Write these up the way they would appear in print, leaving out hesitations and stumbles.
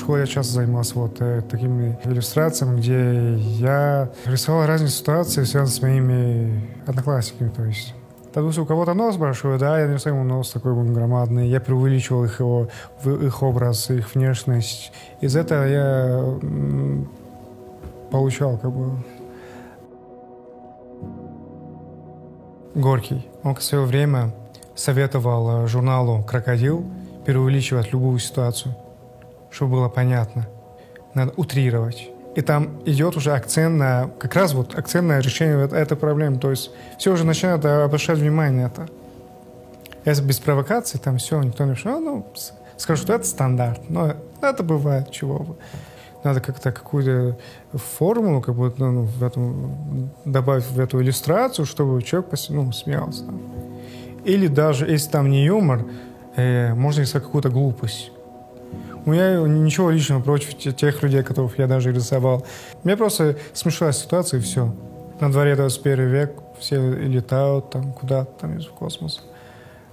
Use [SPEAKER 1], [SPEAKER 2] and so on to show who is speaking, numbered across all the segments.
[SPEAKER 1] школе я часто занимался такими иллюстрациями, где я рисовал разные ситуации, связанные с моими одноклассниками. То есть, допустим, у кого-то нос большой, да, я нарисовал ему нос такой громадный, я преувеличивал их образ, их внешность. Из этого я получал как бы... Горький. Он в свое время советовал журналу «Крокодил» преувеличивать любую ситуацию, чтобы было понятно. Надо утрировать. И там идет уже акцент на, как раз вот акцент на решение этой проблемы. То есть все уже начинают обращать внимание на это. Если без провокации, там все, никто не решил, скажут, что это стандарт. Но это бывает, чего бы. Надо как-то какую-то формулу как бы, добавить в эту иллюстрацию, чтобы человек смеялся. Или даже, если там не юмор, можно рисовать какую-то глупость. У меня ничего личного против тех людей, которых я даже рисовал. Мне просто смешная ситуация, и все. На дворе 21 век, все летают там куда-то там в космос.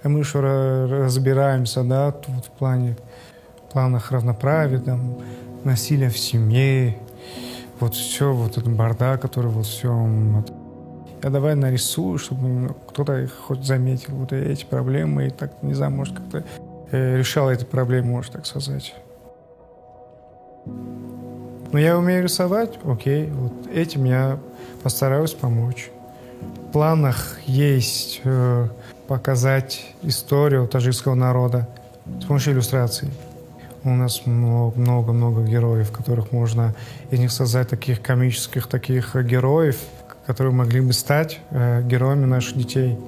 [SPEAKER 1] А мы еще разбираемся, да, тут в планах равноправия, там, насилия в семье, вот все, вот этот бардак, который вот все... Я давай нарисую, чтобы кто-то их хоть заметил, вот эти проблемы, и так, не знаю, может, как-то решал эти проблемы, может так сказать. Но я умею рисовать, окей, вот этим я постараюсь помочь. В планах есть показать историю таджикского народа с помощью иллюстраций. У нас много героев, которых можно из них создать таких комических, таких героев, которые могли бы стать героями наших детей.